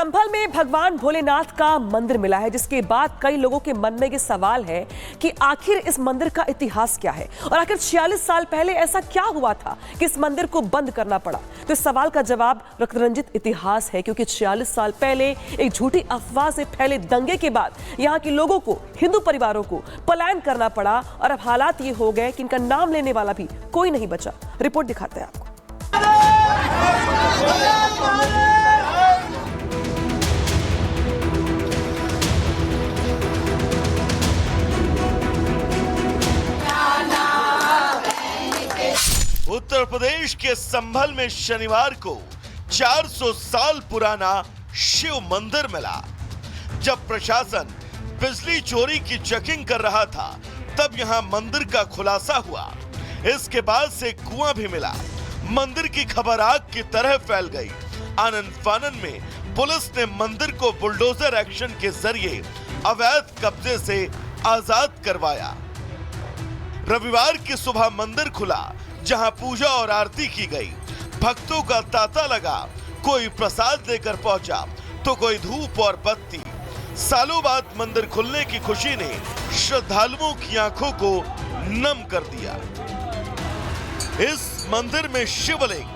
संभल में भगवान भोलेनाथ का मंदिर मिला है, जिसके बाद कई लोगों के मन में ये सवाल है कि आखिर इस मंदिर का इतिहास क्या है और आखिर 46 साल पहले ऐसा क्या हुआ था कि इस मंदिर को बंद करना पड़ा। तो इस सवाल का जवाब रक्तरंजित इतिहास है, क्योंकि 46 साल पहले एक झूठी अफवाह से फैले दंगे के बाद यहाँ के लोगों को, हिंदू परिवारों को पलायन करना पड़ा और अब हालात ये हो गए कि इनका नाम लेने वाला भी कोई नहीं बचा। रिपोर्ट दिखाते हैं आपको। उत्तर प्रदेश के संभल में शनिवार को 400 साल पुराना शिव मंदिर मिला। जब प्रशासन बिजली चोरी की चेकिंग कर रहा था, तब यहां मंदिर का खुलासा हुआ। इसके बाद से कुआं भी मिला। मंदिर की खबर आग की तरह फैल गई। आनन फानन में पुलिस ने मंदिर को बुलडोजर एक्शन के जरिए अवैध कब्जे से आजाद करवाया। रविवार की सुबह मंदिर खुला, जहां पूजा और आरती की गई। भक्तों का तांता लगा। कोई प्रसाद लेकर पहुंचा तो कोई धूप और बत्ती। सालों बाद मंदिर खुलने की खुशी ने श्रद्धालुओं की आंखों को नम कर दिया। इस मंदिर में शिवलिंग,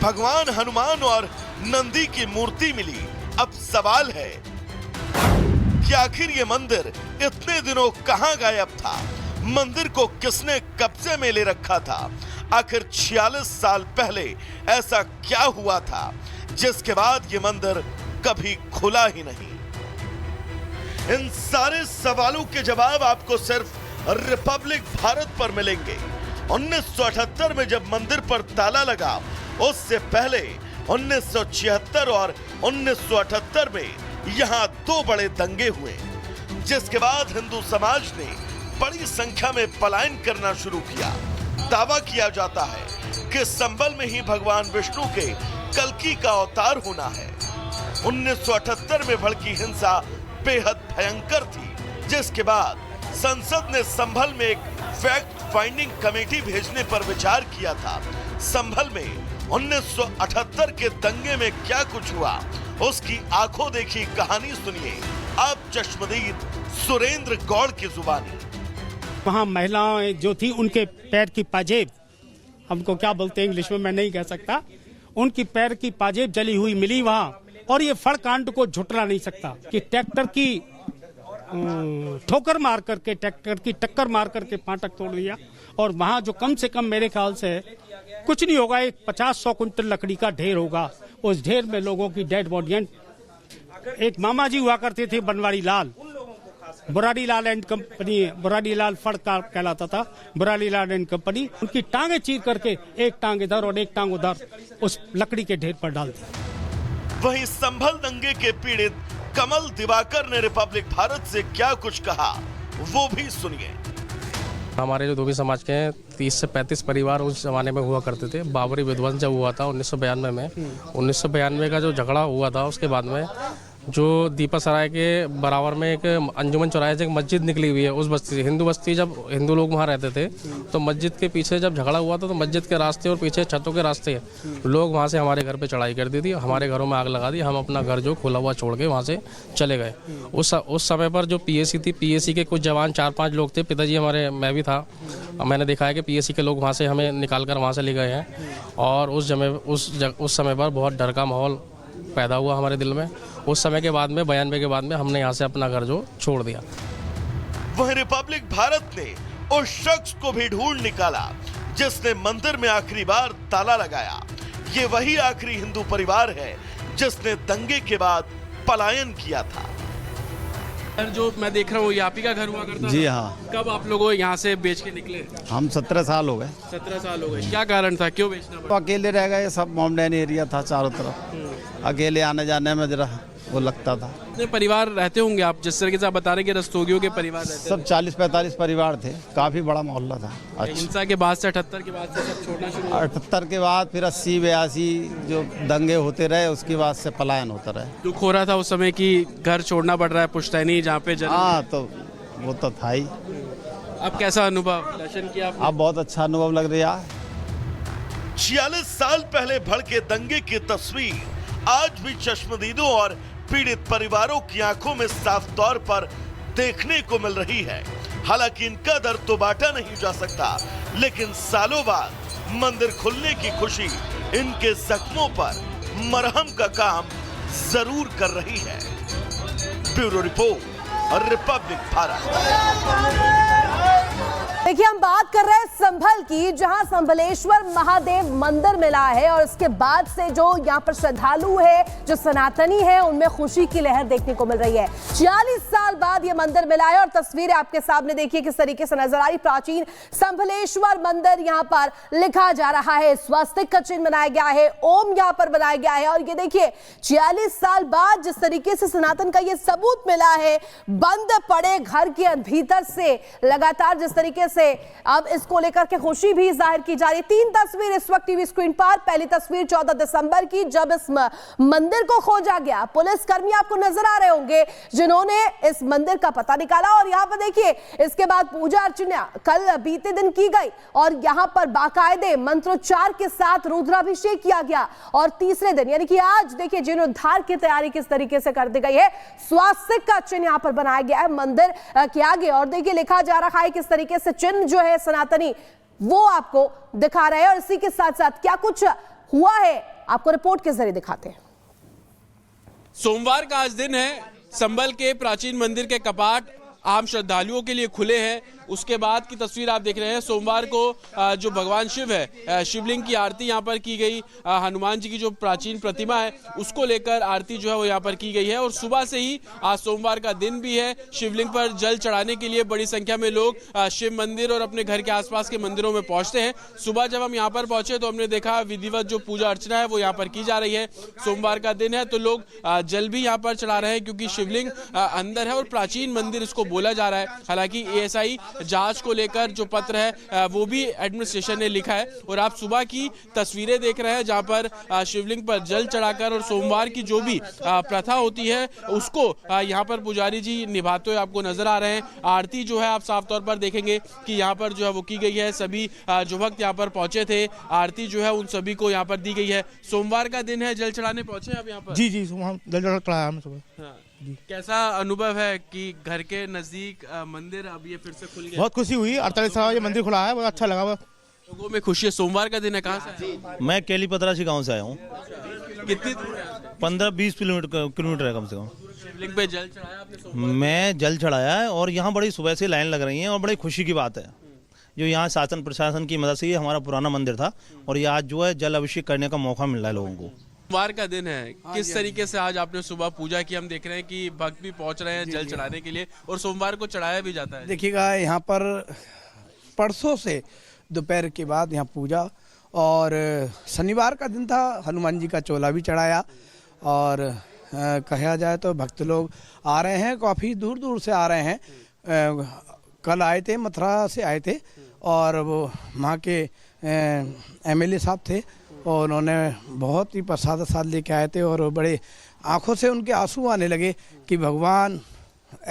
भगवान हनुमान और नंदी की मूर्ति मिली। अब सवाल है कि आखिर ये मंदिर इतने दिनों कहां गायब था? मंदिर को किसने कब्जे में ले रखा था? आखिर 46 साल पहले ऐसा क्या हुआ था जिसके बाद ये मंदिर कभी खुला ही नहीं? इन सारे सवालों के जवाब आपको सिर्फ रिपब्लिक भारत पर मिलेंगे। 1978 में जब मंदिर पर ताला लगा, उससे पहले 1976 और 1978 में यहां 2 बड़े दंगे हुए, जिसके बाद हिंदू समाज ने बड़ी संख्या में पलायन करना शुरू किया। दावा किया जाता है कि संभल में ही भगवान विष्णु के कल्कि का अवतार होना है। 1978 में भड़की हिंसा बेहद भयंकर थी, जिसके बाद संसद ने संभल में एक फैक्ट फाइंडिंग कमेटी भेजने पर विचार किया था। संभल में 1978 के दंगे में क्या कुछ हुआ, उसकी आंखों देखी कहानी सुनिए आप चश्मदीद सुरेंद्र गौड़ की जुबानी। वहाँ महिलाएं जो थी, उनके पैर की पाजेब, हमको क्या बोलते हैं इंग्लिश में मैं नहीं कह सकता, उनकी पैर की पाजेब जली हुई मिली वहाँ। और ये फड़ कांड को झुटला नहीं सकता कि ट्रैक्टर की ठोकर मार करके, ट्रैक्टर की टक्कर मार करके फाटक तोड़ दिया। और वहाँ जो कम से कम मेरे ख्याल से कुछ नहीं होगा, एक 50-100 कुंटल लकड़ी का ढेर होगा। उस ढेर में लोगों की डेड बॉडियां। एक मामा जी हुआ करते थे बनवारी लाल, बुराड़ी लाल एंड कंपनी, बुराड़ी लाल फड़ का कहलाता था, बुराड़ी लाल एंड कंपनी। उनकी टांगे चीर करके एक टांग इधर और एक टांग उधर उस लकड़ी के ढेर पर डाल दी। वहीं संभल दंगे के पीड़ित कमल दिवाकर ने रिपब्लिक भारत से क्या कुछ कहा, वो भी सुनिए। हमारे जो धोबी समाज के 30 से 35 परिवार उस जमाने में हुआ करते थे। बाबरी विध्वंस जब हुआ था 1992 में, 1992 का जो झगड़ा हुआ था, उसके बाद में जो दीपा सराय के बराबर में एक अंजुमन चौराहे से एक मस्जिद निकली हुई है, उस बस्ती से, हिंदू बस्ती, जब हिंदू लोग वहाँ रहते थे, तो मस्जिद के पीछे जब झगड़ा हुआ था, तो मस्जिद के रास्ते और पीछे छतों के रास्ते लोग वहाँ से हमारे घर पे चढ़ाई कर दी थी, हमारे घरों में आग लगा दी। हम अपना घर जो खुला हुआ छोड़ के वहाँ से चले गए। उस समय पर जो पीएसी थी, पीएसी के कुछ जवान 4-5 लोग थे, पिताजी हमारे, मैं भी था, मैंने देखा है कि पीएसी के लोग वहाँ से हमें निकाल कर वहाँ से ले गए हैं। और उस समय पर बहुत डर का माहौल पैदा हुआ हमारे दिल में। उस समय के बाद में, 92 के बाद में, हमने यहाँ से अपना घर जो छोड़ दिया। वहीं रिपब्लिक भारत ने उस शख्स को भी ढूंढ निकाला जिसने मंदिर में आखिरी बार ताला लगाया। ये वही आखिरी हिंदू परिवार है जिसने दंगे के बाद पलायन किया था। सर, जो मैं देख रहा हूँ, ये आप ही का घर हुआ करता? जी हाँ। कब आप लोगों यहाँ से बेच के निकले? हम 17 साल हो गए। 17 साल हो गए। क्या कारण था, क्यों बेचना पड़ा? तो अकेले रह गए, सब माउंटेन एरिया था चारों तरफ, अकेले आने जाने में जरा वो लगता था। कितने परिवार रहते होंगे आप, जिस तरीके से आप बता रहे हैं कि रस्तोगियों के परिवार रहते? सब 40-45 परिवार थे, काफी बड़ा मोहल्ला था। अच्छा, हिंसा के बाद से 78 के बाद से सब छोड़ना शुरू? 78 के बाद फिर 80-82 जो दंगे होते रहे, उसके बाद से पलायन होता रहे। दुख हो रहा था उस समय कि घर छोड़ना पड़ रहा है, पुश्तैनी जहाँ पे जन्म? हाँ, तो वो तो था ही। अब कैसा अनुभव दर्शन किया आपने? अब बहुत अच्छा अनुभव लग रहा है। 46 साल पहले भड़के दंगे की तस्वीर आज भी चश्मदीदों और पीड़ित परिवारों की आंखों में साफ तौर पर देखने को मिल रही है। हालांकि इनका दर्द तो बांटा नहीं जा सकता, लेकिन सालों बाद मंदिर खुलने की खुशी इनके जख्मों पर मरहम का काम जरूर कर रही है। Bureau report, Republic Bharat. देखिए, हम बात कर रहे हैं संभल की, जहां संभलेश्वर महादेव मंदिर मिला है और उसके बाद से जो यहां पर श्रद्धालु है, जो सनातनी है, उनमें खुशी की लहर देखने को मिल रही है। 46 साल बाद यह मंदिर मिला है और तस्वीरें आपके सामने देखिए किस तरीके से नजर आ रही। प्राचीन संभलेश्वर मंदिर यहां पर लिखा जा रहा है, स्वास्तिक का चिन्ह बनाया गया है, ओम यहां पर बनाया गया है। और ये देखिए 46 साल बाद जिस तरीके से सनातन का ये सबूत मिला है, बंद पड़े घर के भीतर से लगातार जिस तरीके से अब इसको लेकर के खुशी भी जाहिर की जा रही है। 3 तस्वीर इस वक्त टीवी स्क्रीन पर। पहली तस्वीर 14 दिसंबर की, जब इस मंदिर को खोजा गया। पुलिसकर्मी आपको नजर आ रहे होंगे जिन्होंने इस मंदिर का पता निकाला। और यहां पर देखिए इसके बाद पूजा अर्चना कल बीते दिन की गई और यहां पर बाकायदे मंत्रोच्चार के साथ रुद्राभिषेक किया गया। और तीसरे दिन यानी कि आज देखिए जीर्णोद्धार की तैयारी किस तरीके से कर दी गई है। स्वास्तिक का चिन्ह यहां पर बनाया गया है मंदिर के आगे और देखिए लिखा जा रहा है किस तरीके से चिन्ह जो है सनातनी वो आपको दिखा रहे हैं। और इसी के साथ साथ क्या कुछ हुआ है आपको रिपोर्ट के जरिए दिखाते हैं। सोमवार का आज दिन है। संभल के प्राचीन मंदिर के कपाट आम श्रद्धालुओं के लिए खुले हैं। उसके बाद की तस्वीर आप देख रहे हैं। सोमवार को जो भगवान शिव है, शिवलिंग की आरती यहाँ पर की गई। हनुमान जी की जो प्राचीन प्रतिमा है उसको लेकर आरती जो है वो यहाँ पर की गई है। और सुबह से ही आज सोमवार का दिन भी है, शिवलिंग पर जल चढ़ाने के लिए बड़ी संख्या में लोग शिव मंदिर और अपने घर के आसपास के मंदिरों में पहुंचते हैं। सुबह जब हम यहाँ पर पहुंचे तो हमने देखा विधिवत जो पूजा अर्चना है वो यहाँ पर की जा रही है। सोमवार का दिन है तो लोग जल भी यहाँ पर चढ़ा रहे हैं क्योंकि शिवलिंग अंदर है और प्राचीन मंदिर इसको बोला जा रहा है। हालांकि एएसआई जांच को लेकर जो पत्र है वो भी एडमिनिस्ट्रेशन ने लिखा है। और आप सुबह की तस्वीरें देख रहे हैं जहां पर शिवलिंग पर जल चढ़ाकर और सोमवार की जो भी प्रथा होती है उसको यहां पर पुजारी जी निभाते हुए आपको नजर आ रहे हैं। आरती जो है आप साफ तौर पर देखेंगे कि यहां पर जो है वो की गई है। सभी जो भक्त यहां पर पहुंचे थे, आरती जो है उन सभी को यहां पर दी गई है। सोमवार का दिन है, जल चढ़ाने पहुंचे आप यहाँ पर? जी जल चढ़ाया हमने सुबह। कैसा अनुभव है कि घर के नजदीक मंदिर अब ये फिर से खुल गया? बहुत खुशी हुई। 48 साल ये मंदिर खुला है, बहुत अच्छा लगा। लोगों में खुशी है। सोमवार का दिन है। कहाँ से? मैं केली पतरासी गांव से आया हूँ। कितनी दूर है? 15-20 किलोमीटर है कम से कम। शिवलिंग पे जल चढ़ाया आपने? मैं जल चढ़ाया है और यहाँ बड़ी सुबह से लाइन लग रही है और बड़ी खुशी की बात है जो यहाँ शासन प्रशासन की मदद से ये हमारा पुराना मंदिर था और ये आज जो है जल अभिषेक करने का मौका मिल रहा है लोगों को। सोमवार का दिन है, किस तरीके से आज आपने सुबह पूजा की? हम देख रहे हैं कि भक्त भी पहुंच रहे हैं जल चढ़ाने के लिए और सोमवार को चढ़ाया भी जाता है। देखिएगा यहाँ पर परसों से दोपहर के बाद यहाँ पूजा और शनिवार का दिन था, हनुमान जी का चोला भी चढ़ाया। और कहा जाए तो भक्त लोग आ रहे हैं, काफ़ी दूर दूर से आ रहे हैं। कल आए थे, मथुरा से आए थे और वो वहाँ के एमएलए साहब थे और उन्होंने बहुत ही प्रसाद लेके आए थे और बड़े आंखों से उनके आंसू आने लगे कि भगवान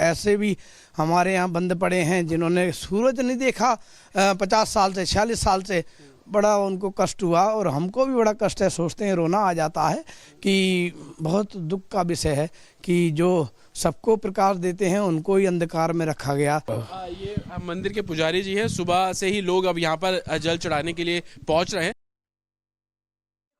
ऐसे भी हमारे यहाँ बंद पड़े हैं जिन्होंने सूरज नहीं देखा 50 साल से, 46 साल से। बड़ा उनको कष्ट हुआ और हमको भी बड़ा कष्ट है। सोचते हैं रोना आ जाता है कि बहुत दुख का विषय है कि जो सबको प्रकाश देते हैं उनको ही अंधकार में रखा गया। ये मंदिर के पुजारी जी हैं, सुबह से ही लोग अब यहाँ पर जल चढ़ाने के लिए पहुँच रहे हैं।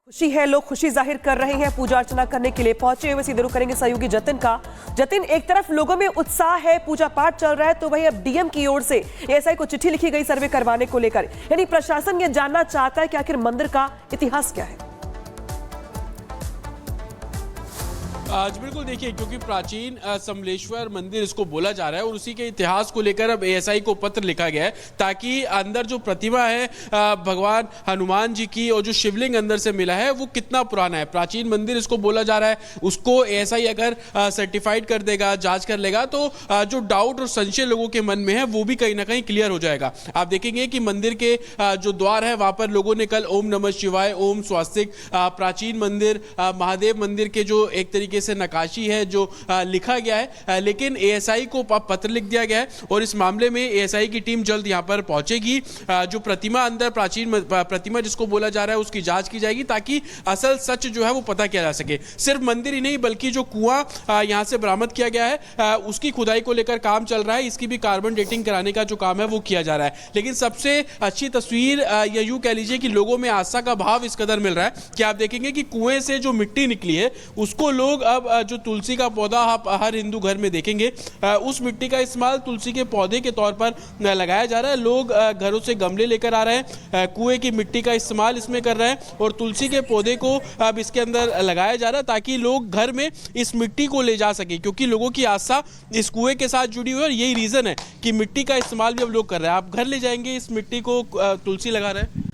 खुशी है, लोग खुशी जाहिर कर रहे हैं, पूजा अर्चना करने के लिए पहुंचे हुए। सीधे रुख करेंगे सहयोगी जतिन का। जतिन, एक तरफ लोगों में उत्साह है, पूजा पाठ चल रहा है, तो वही अब डीएम की ओर से एएसआई को चिट्ठी लिखी गई सर्वे करवाने को लेकर। यानी प्रशासन ये जानना चाहता है कि आखिर मंदिर का इतिहास क्या है। आज बिल्कुल देखिए, क्योंकि प्राचीन संभलेश्वर मंदिर इसको बोला जा रहा है और उसी के इतिहास को लेकर अब एएसआई को पत्र लिखा गया है ताकि अंदर जो प्रतिमा है भगवान हनुमान जी की और जो शिवलिंग अंदर से मिला है वो कितना पुराना है, प्राचीन मंदिर इसको बोला जा रहा है, उसको एएसआई अगर सर्टिफाइड कर देगा, जांच कर लेगा तो जो डाउट और संशय लोगों के मन में है वो भी कहीं ना कहीं क्लियर हो जाएगा। आप देखेंगे कि मंदिर के जो द्वार है वहां पर लोगों ने कल ओम नमः शिवाय, ओम स्वास्तिक, प्राचीन मंदिर महादेव मंदिर के जो एक तरीके से नकाशी है जो लिखा गया है, लेकिन एएसआई को पत्र लिख दिया गया है और इस मामले में एएसआई की टीम जल्द यहां पर पहुंचेगी। जो प्रतिमा अंदर प्राचीन प्रतिमा जिसको बोला जा रहा है उसकी जांच की जाएगी ताकि असल सच जो है वो पता किया जा सके। सिर्फ मंदिर ही नहीं बल्कि जो कुआं यहां से बरामद किया गया है उसकी खुदाई को लेकर काम चल रहा है, इसकी भी कार्बन डेटिंग कराने का जो काम है वो किया जा रहा है। लेकिन सबसे अच्छी तस्वीर या यूं कह लीजिए कि लोगों में आस्था का भाव इस कदर मिल रहा है कि आप देखेंगे कि कुएं से जो मिट्टी निकली है उसको लोग अब जो तुलसी का पौधा आप हर हिंदू घर में देखेंगे उस मिट्टी का इस्तेमाल तुलसी के पौधे के तौर पर लगाया जा रहा है। लोग घरों से गमले लेकर आ रहे हैं, कुएं की मिट्टी का इस्तेमाल इसमें कर रहे हैं और तुलसी के पौधे को अब इसके अंदर लगाया जा रहा है ताकि लोग घर में इस मिट्टी को ले जा सके, क्योंकि लोगों की आस्था इस कुएं के साथ जुड़ी हुई है और यही रीजन है कि मिट्टी का इस्तेमाल भी अब लोग कर रहे हैं। आप घर ले जाएंगे इस मिट्टी को तुलसी लगा रहे हैं।